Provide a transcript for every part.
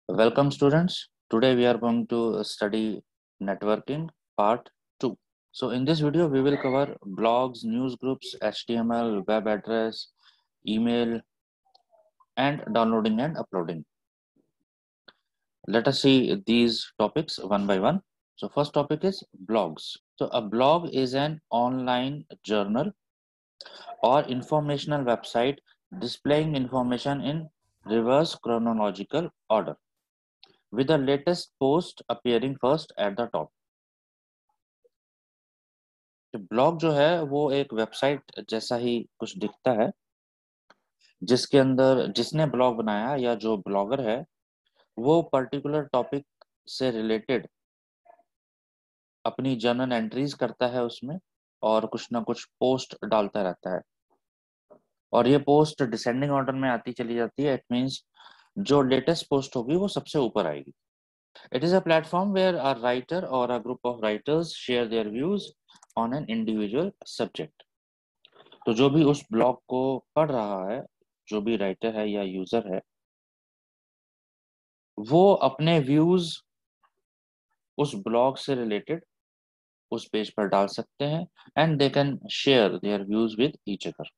Welcome students. Today we are going to study networking part 2. So in this video we will cover blogs, news groups, HTML, web address, email and downloading and uploading. Let us see these topics one by one. So first topic is blogs. So a blog is an online journal or informational website displaying information in reverse chronological order, with the latest post appearing first at the top. Blog जो है वो एक website जैसा ही कुछ दिखता है, जिसके अंदर जिसने ब्लॉग बनाया या जो ब्लॉगर है वो पर्टिकुलर टॉपिक से रिलेटेड अपनी जर्नल एंट्रीज करता है उसमें और कुछ ना कुछ पोस्ट डालता रहता है, और ये पोस्ट डिसेंडिंग ऑर्डर में आती चली जाती है। इट मींस जो लेटेस्ट पोस्ट होगी वो सबसे ऊपर आएगी। It is a platform where a writer और a group of writers share their views on an individual subject. तो जो भी उस ब्लॉग को पढ़ रहा है, जो भी राइटर है या यूजर है, वो अपने व्यूज उस ब्लॉग से रिलेटेड उस पेज पर डाल सकते हैं and they can share their views with each other.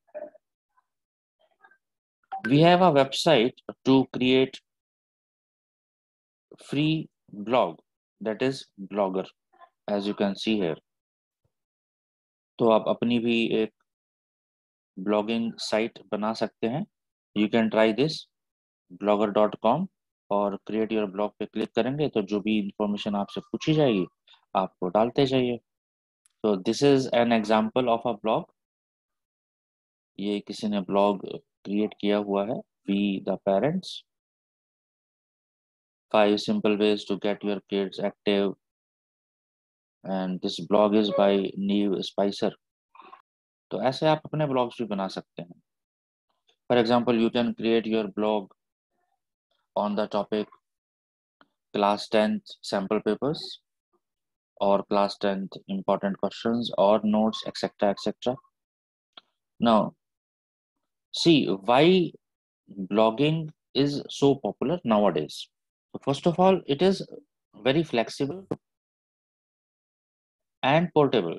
We have a website to create free blog, that is Blogger, as you can see here. तो आप अपनी भी एक ब्लॉगिंग साइट बना सकते हैं। You can try this blogger.com और create your blog पे क्लिक करेंगे तो जो भी इंफॉर्मेशन आपसे पूछी जाएगी आपको डालते जाइए। तो this is an example of a blog. ये किसी ने ब्लॉग क्रिएट किया हुआ है, we the parents, 5 simple ways to get your kids active, and this blog is by Neve Spicer. तो ऐसे आप अपने ब्लॉग्स भी बना सकते हैं। For example you can create your blog on the topic class 10th sample papers or class 10th important questions or notes, etc., etc. Now, see why blogging is so popular nowadays. So first of all, it is very flexible and portable.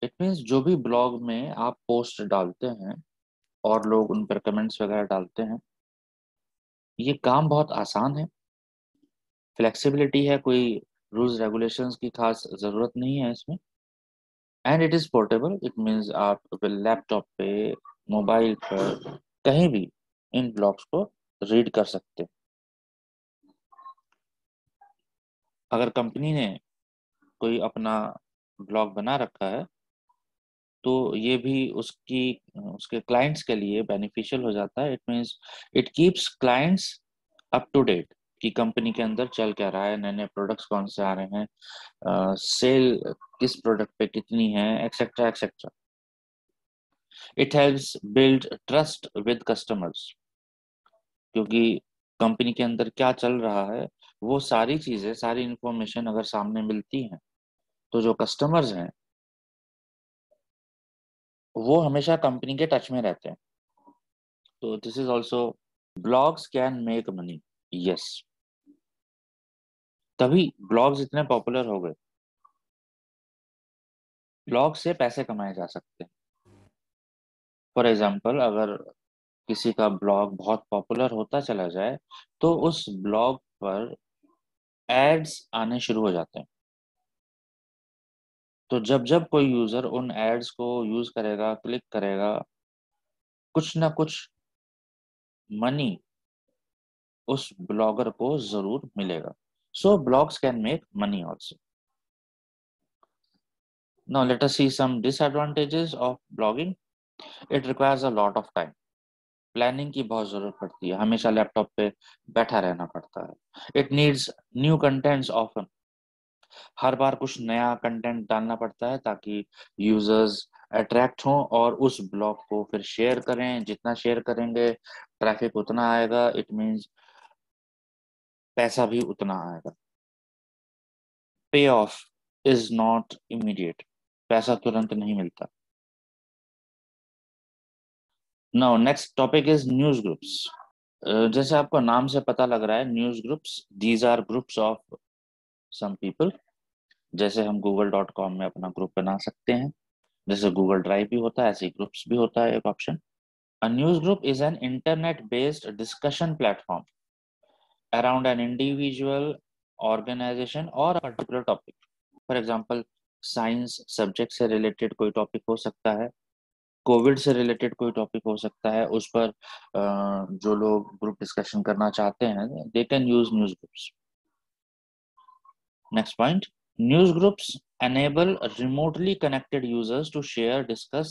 It means जो भी blog में आप post डालते हैं और लोग उन पर कमेंट्स वगैरह डालते हैं, ये काम बहुत आसान है, फ्लेक्सिबिलिटी है, कोई रूल्स रेगुलेशंस की खास ज़रूरत नहीं है इसमें, and it is portable. It means आप लैपटॉप पे, मोबाइल पर, कहीं भी इन ब्लॉग्स को रीड कर सकते हैं। अगर कंपनी ने कोई अपना ब्लॉग बना रखा है तो ये भी उसके क्लाइंट्स के लिए बेनिफिशियल हो जाता है। It means it keeps clients up to date कि कंपनी के अंदर चल क्या रहा है, नए नए प्रोडक्ट्स कौन से आ रहे हैं, सेल किस प्रोडक्ट पे कितनी है, etcetera etcetera. It helps build trust with customers, क्योंकि कंपनी के अंदर क्या चल रहा है वो सारी चीजें, सारी इंफॉर्मेशन अगर सामने मिलती हैं तो जो कस्टमर्स हैं वो हमेशा कंपनी के टच में रहते हैं। तो this is also, blogs can make money, yes, तभी ब्लॉग्स इतने पॉपुलर हो गए। ब्लॉग से पैसे कमाए जा सकते हैं। फॉर एग्जाम्पल, अगर किसी का ब्लॉग बहुत पॉपुलर होता चला जाए तो उस ब्लॉग पर एड्स आने शुरू हो जाते हैं। तो जब जब कोई यूजर उन एड्स को यूज करेगा, क्लिक करेगा, कुछ ना कुछ मनी उस ब्लॉगर को जरूर मिलेगा। So blogs can make money also. Now let us see some disadvantages of blogging. It requires a lot of time. Planning की बहुत जरूरत पड़ती है, हमेशा लैपटॉप पे बैठा रहना पड़ता है। It needs new contents often. हर बार कुछ नया कंटेंट डालना पड़ता है ताकि यूजर्स अट्रैक्ट हों और उस ब्लॉग को फिर शेयर करें। जितना शेयर करेंगे ट्रैफिक उतना आएगा, इट मीन्स पैसा भी उतना आएगा। पे ऑफ इज नॉट इमीडिएट, पैसा तुरंत नहीं मिलता। Now next topic is news groups. जैसे आपको नाम से पता लग रहा है, news groups, these are groups of some people. जैसे हम google.com में अपना ग्रुप बना सकते हैं, जैसे गूगल ड्राइव भी होता है, ऐसे ग्रुप्स भी होता है एक option. A news group is an internet based discussion platform around an individual, organisation और particular topic. For example, science subject से रिलेटेड कोई टॉपिक हो सकता है, कोविड से रिलेटेड कोई टॉपिक हो सकता है, उस पर जो लोग ग्रुप डिस्कशन करना चाहते हैं, they can use news groups. Next point, news groups enable remotely connected users to share, discuss,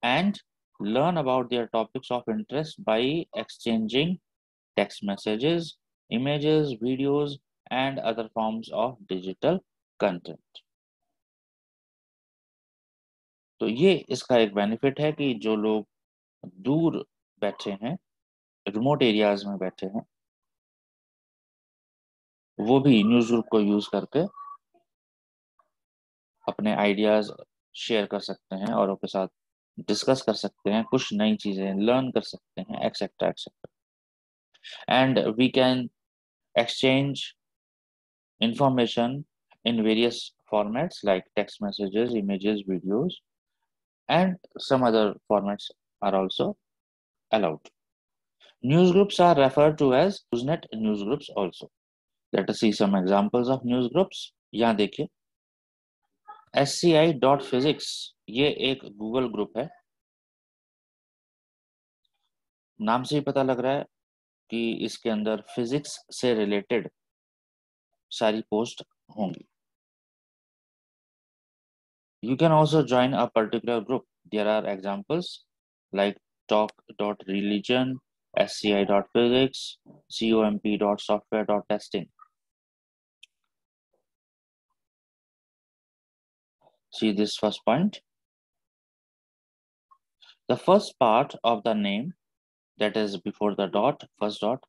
and learn about their topics of interest by exchanging text messages, images, videos, and other forms of digital content। तो ये इसका एक benefit है कि जो लोग दूर बैठे हैं, रिमोट एरियाज में बैठे हैं, वो भी न्यूज ग्रुप को यूज करके अपने आइडियाज शेयर कर सकते हैं और उनके साथ डिस्कस कर सकते हैं, कुछ नई चीजें लर्न कर सकते हैं, etcetera etcetera. And we can exchange information in various formats like text messages, images, videos, and some other formats are also allowed. News groups are referred to as Usenet news groups also. Let us see some examples of news groups. यहाँ देखिए, sci.physics ये एक Google group है। नाम से ही पता लग रहा है कि इसके अंदर फिजिक्स से रिलेटेड सारी पोस्ट होंगी। You can also join a particular group. There are examples like talk.religion, sci.physics, comp.software.testing. See this first point. The first part of the name, that is before the dot, first dot,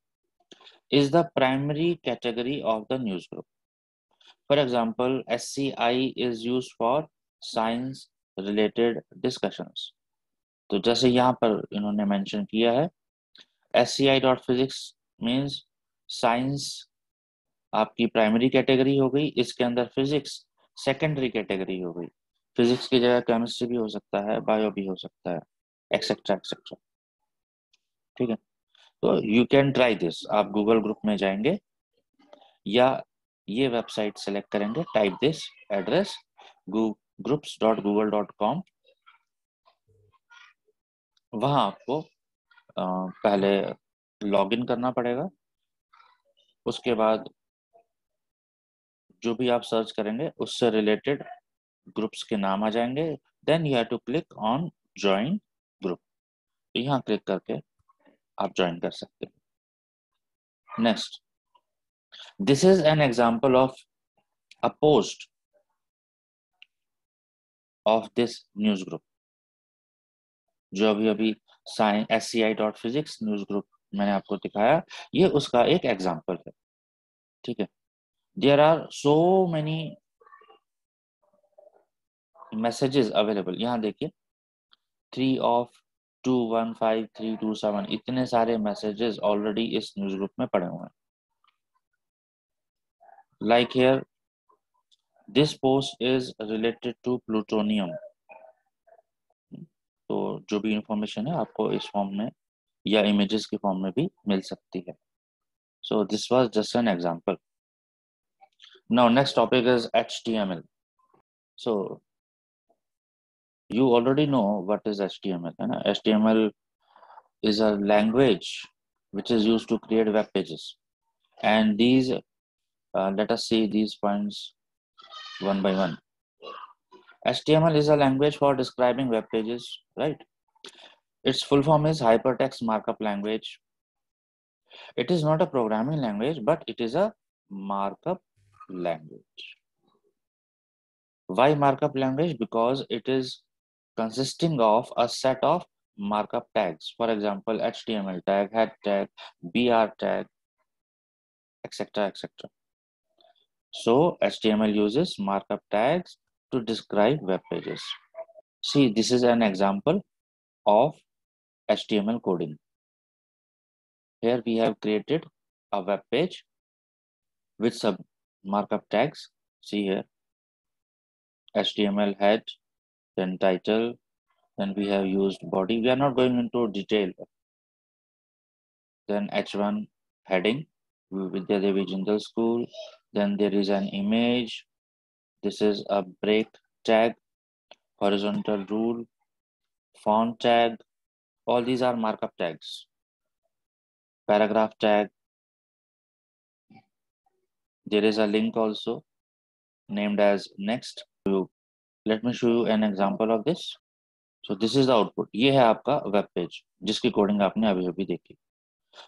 is the primary category of the news group. For example, SCI is used for science related discussions. तो जैसे यहाँ पर इन्होंने mention किया है, sci.physics means science आपकी primary category हो गई, इसके अंदर फिजिक्स सेकेंडरी कैटेगरी हो गई। फिजिक्स की जगह केमिस्ट्री भी हो सकता है, बायो भी हो सकता है, एक्सेट्रा एक्सेट्रा। ठीक है, तो यू कैन ट्राई दिस। आप गूगल ग्रुप में जाएंगे या ये वेबसाइट सेलेक्ट करेंगे, टाइप दिस एड्रेस groups.google.com। वहां आपको पहले लॉगिन करना पड़ेगा, उसके बाद जो भी आप सर्च करेंगे उससे रिलेटेड ग्रुप्स के नाम आ जाएंगे। Then you have to click on join group, तो यहाँ क्लिक करके आप ज्वाइन कर सकते हैं। Next, this is an example of a post of this news group. जो अभी अभी साइंस sci.physics न्यूज ग्रुप मैंने आपको दिखाया, ये उसका एक एग्जांपल है। ठीक है, there are so many messages available. यहाँ देखिए, 3 of 215 327, इतने सारे मैसेजेस ऑलरेडी इस न्यूज ग्रुप में पड़े हुए हैं। Like here, this post is related to plutonium. तो जो भी इंफॉर्मेशन है आपको इस फॉर्म में या इमेजेस के फॉर्म में भी मिल सकती है। So this was just an example. Now next topic is HTML। So you already know what is HTML, है ना? HTML is a language which is used to create web pages, and these let us see these points one by one. HTML is a language for describing web pages, right? Its full form is Hypertext Markup Language. It is not a programming language, but it is a markup language. Why markup language? Because it is consisting of a set of markup tags. For example, HTML tag, head tag, BR tag, etc. etc. So HTML uses markup tags to describe web pages. See, this is an example of HTML coding. Here we have created a web page with some markup tags. See here, HTML head, then title, then we have used body. We are not going into detail. Then H1 heading, Vidya Devi Jindal School. Then there is an image. This is a break tag, horizontal rule, font tag. All these are markup tags. Paragraph tag. There is a link also named as next. Let me show you an example of this. So this is the output. ये है आपका web page जिसकी coding आपने अभी अभी देखी.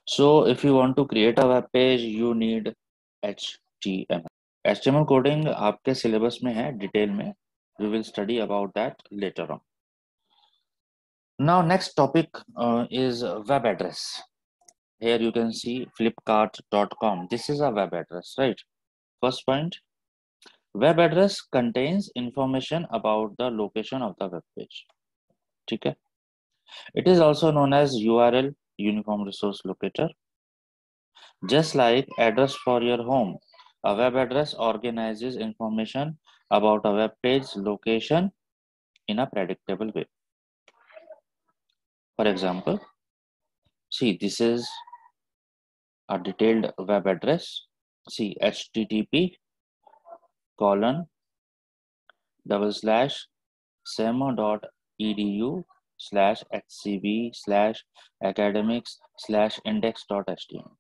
So if you want to create a web page, you need HTML. HTML coding आपके syllabus में है डिटेल में. We will study about that later on. Now next topic is web address. Here you can see flipkart.com. This is a web address, right? First point, web address contains information about the location of the web page. ठीक है? It is also known as URL, Uniform Resource Locator. Just like address for your home, a web address organizes information about a web page location in a predictable way. For example, see, this is a detailed web address. See, http://samo.edu/hcb/academics/index.html.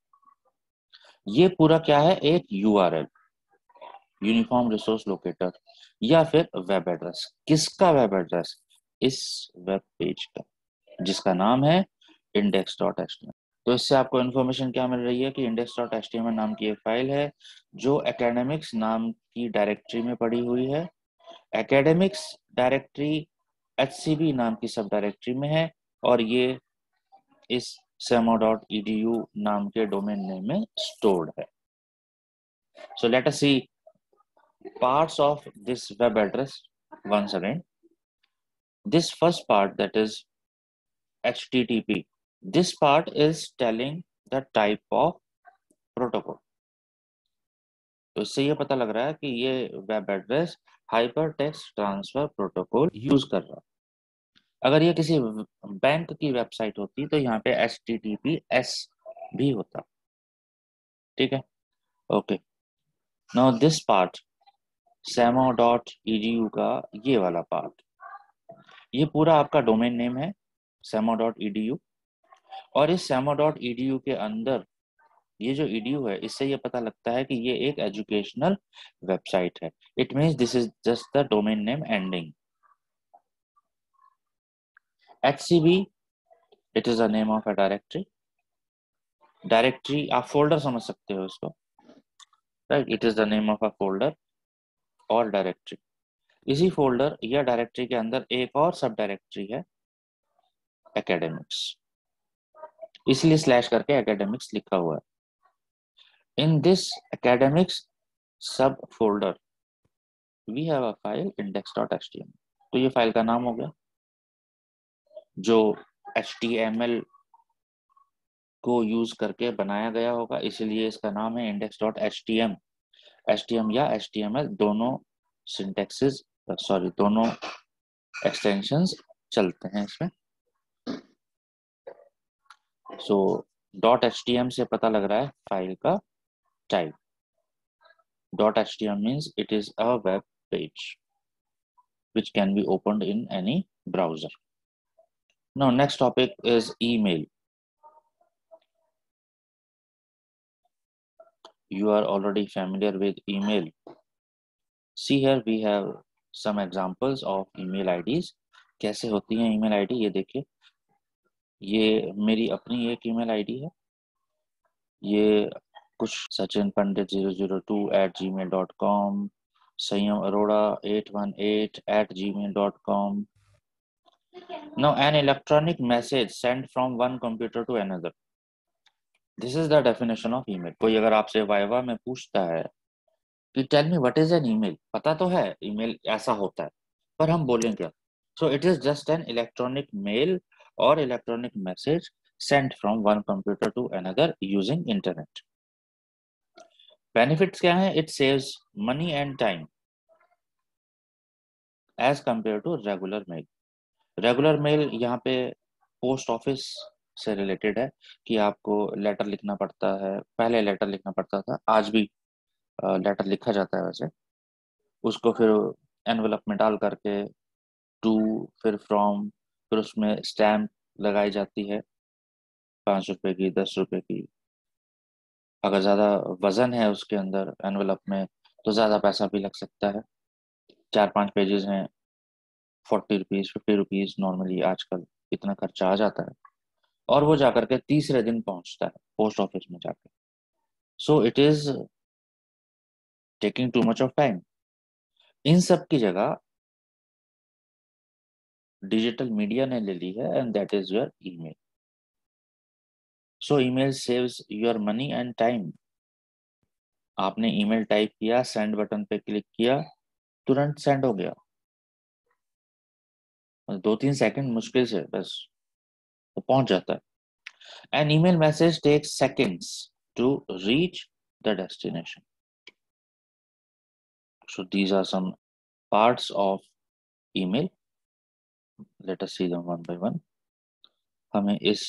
ये पूरा क्या है? एक URL, uniform resource locator, या फिर web address. किसका web address? इस web page का, जिसका नाम है index.html. तो इससे आपको इन्फॉर्मेशन क्या मिल रही है कि index.html नाम की एक फाइल है जो एकेडमिक्स नाम की डायरेक्टरी में पड़ी हुई है. एकेडमिक्स डायरेक्टरी HCB नाम की सब डायरेक्टरी में है और ये इस samo.edu नाम के डोमेन नेम में स्टोर्ड है. So let us see parts of this web address once again. This first part, that is HTTP, this part is telling the type of protocol. तो इससे ये पता लग रहा है कि ये web address hyper text transfer protocol use कर रहा है. अगर ये किसी बैंक की वेबसाइट होती तो यहाँ पे HTTPS भी होता. ठीक है, okay. Now this part, samo.edu का ये वाला पार्ट, ये पूरा आपका डोमेन नेम है samo.edu. और इस samo.edu के अंदर ये जो edu है, इससे ये पता लगता है कि ये एक एजुकेशनल वेबसाइट है. It means this is just the domain name ending. HCB, it is the name of a directory. Directory आप फोल्डर समझ सकते हो उसको, right? It is the name of a folder और डायरेक्टरी. इसी फोल्डर या directory के अंदर एक और सब डायरेक्टरी है एकेडमिक्स, इसलिए स्लैश करके एकेडमिक्स लिखा हुआ है. In this academics subfolder we have a file index.html. तो ये फाइल का नाम हो गया जो HTML को यूज करके बनाया गया होगा, इसलिए इसका नाम है index.html. HTML या HTML दोनों सिंटैक्सेस, सॉरी, दोनों एक्सटेंशंस चलते हैं इसमें. सो .html से पता लग रहा है फाइल का type. .html means it is a web page which can be opened in any browser. Now next topic is email. You are already familiar with email. See here we have some examples of email IDs. कैसे होती हैं email ID ये देखिए. ये मेरी अपनी एक email ID है. ये कुछ सचिन पंडित 002@gmail.com, संयम Arora 818@gmail.com. Now an electronic message sent from one computer to another. This is the definition of email. कोई अगर आपसे वाइवा में पूछता है कि tell me what is an email, पता तो है ईमेल ऐसा होता है, पर हम बोलें क्या? So it is just an electronic mail और electronic message sent from one computer to another using internet. Benefits क्या है? It saves money and time as compared to regular mail. Regular mail यहाँ पे पोस्ट ऑफिस से related है कि आपको letter लिखना पड़ता है। पहले लेटर लिखना पड़ता था, आज भी लेटर लिखा जाता है वैसे। उसको फिर एनवेलप में डाल करके टू, फिर फ्रॉम, फिर उसमें स्टैम्प लगाई जाती है 5 रुपए की, 10 रुपए की। अगर ज़्यादा वजन है उसके अंदर एनवेलप में तो ज़्यादा पैसा भी लग सकता है। 4-5 पेजेस हैं, 40 रुपीज़, 50 रुपीज़ नॉर्मली आजकल इतना खर्चा आ जाता है। और वो जाकर के तीसरे दिन पहुंचता है पोस्ट ऑफिस में जाकर। So it is taking too much of time. इन सब की जगह डिजिटल मीडिया ने ले ली है, and that is your email. So email saves your money and time. आपने ईमेल टाइप किया, सेंड बटन पे क्लिक किया, तुरंत सेंड हो गया। 2-3 सेकंड मुश्किल से बस वो पहुंच जाता है। An email message takes seconds to reach the destination. So these are some parts of email. Let us see them one by one. हमें इस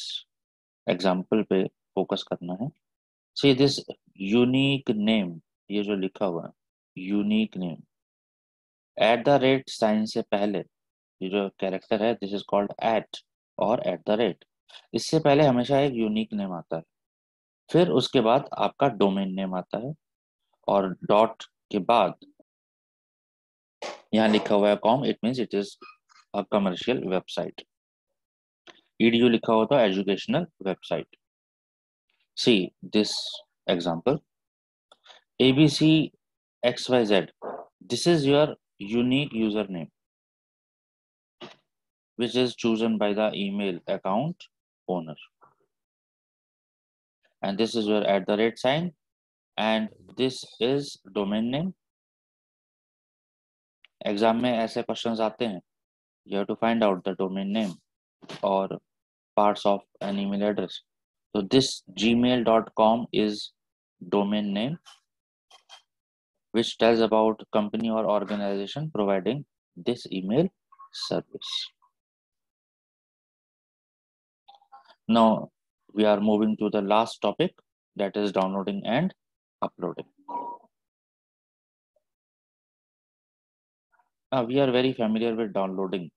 एग्जाम्पल पे फोकस करना है। सी दिस यूनिक नेम, ये जो लिखा हुआ है unique name, at the rate sign से पहले ये जो कैरेक्टर है, दिस इज कॉल्ड एट और एट द रेट। इससे पहले हमेशा एक यूनिक नेम आता है, फिर उसके बाद आपका डोमेन नेम आता है, और डॉट के बाद यहाँ लिखा हुआ है com, it means it is a commercial website. EDU लिखा हुआ तो educational website. See this example, ABCXYZ. This is your unique username, which is chosen by the email account owner. And this is your at the rate sign, and this is domain name. Exam में ऐसे questions आते हैं, you have to find out the domain name or parts of an email address. So this gmail.com is domain name, which tells about company or organization providing this email service. Now we are moving to the last topic, that is downloading and uploading. Now we are very familiar with downloading.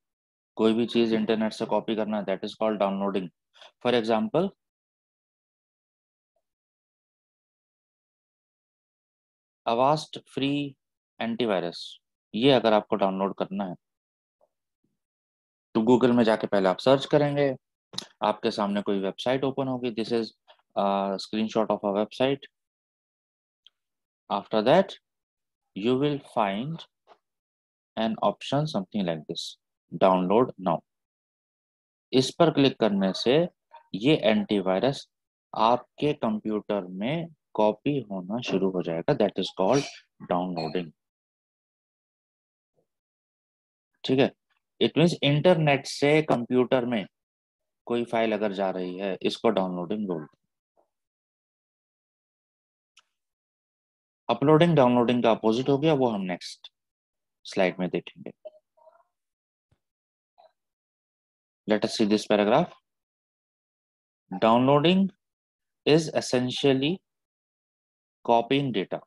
कोई भी चीज internet से copy करना, that is called downloading. For example, Avast free antivirus, ये अगर आपको download करना है तो गूगल में जाके पहले आप सर्च करेंगे, आपके सामने कोई वेबसाइट ओपन होगी। This is screenshot of a website. After that you will find an option something like this, download now. इस पर क्लिक करने से ये एंटीवायरस आपके कंप्यूटर में कॉपी होना शुरू हो जाएगा, दैट इज कॉल्ड डाउनलोडिंग। ठीक है, इट मीन्स इंटरनेट से कंप्यूटर में कोई फाइल अगर जा रही है, इसको डाउनलोडिंग बोलते हैं। अपलोडिंग डाउनलोडिंग का अपोजिट हो गया, वो हम नेक्स्ट स्लाइड में देखेंगे। Late us see this paragraph. Downloading is essentially copying data,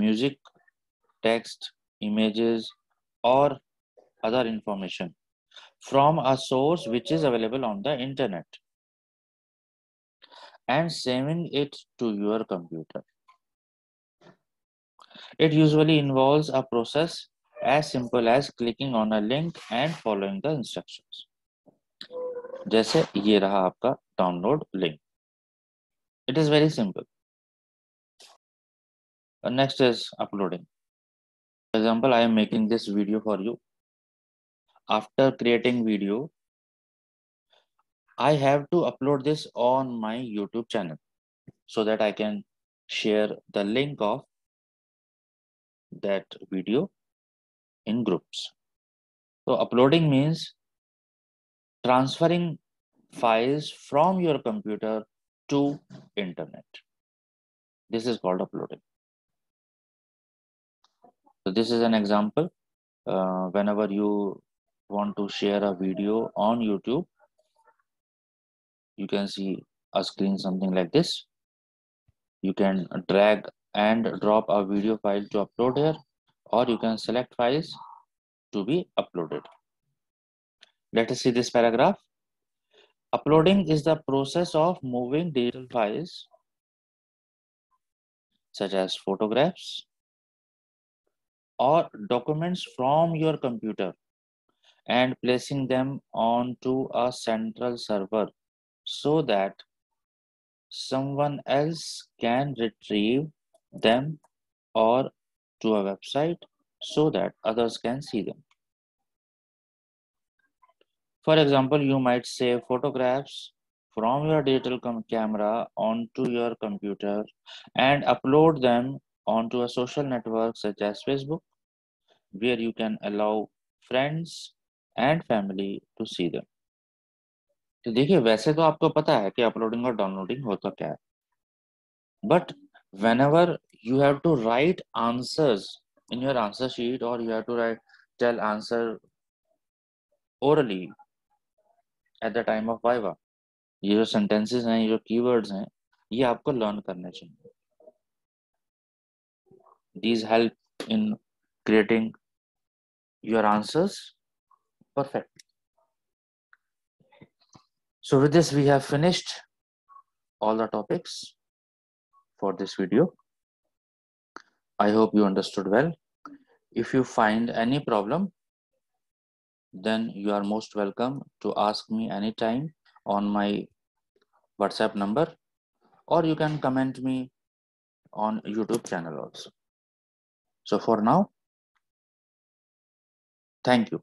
music, text, images, or other information from a source which is available on the internet and saving it to your computer. It usually involves a process as simple as clicking on a link and following the instructions. जैसे ये रहा आपका download link, it is very simple. Next is uploading. For example, I am making this video for you. After creating video, I have to upload this on my YouTube channel so that I can share the link of that video in groups. So uploading means transferring files from your computer to internet. This is called uploading. So this is an example. Whenever you want to share a video on YouTube, you can see a screen something like this. You can drag and drop a video file to upload here, or you can select files to be uploaded. Let us see this paragraph. Uploading is the process of moving digital files such as photographs or documents from your computer and placing them onto a central server so that someone else can retrieve them, or to a website so that others can see them. For example, you might save photographs from your digital camera onto your computer and upload them onto a social network such as Facebook, where you can allow friends and family to see them. तो देखिए, वैसे तो आपको पता है कि uploading और downloading होता क्या है, but whenever you have to write answers in your answer sheet, or you have to tell answer orally at the time of viva, ये जो sentences हैं, ये जो keywords हैं, ये आपको learn करने चाहिए. These help in creating your answers perfect. So with this, we have finished all the topics for this video. I hope you understood well. If you find any problem, then you are most welcome to ask me anytime on my WhatsApp number, or you can comment me on YouTube channel also. So for now, thank you.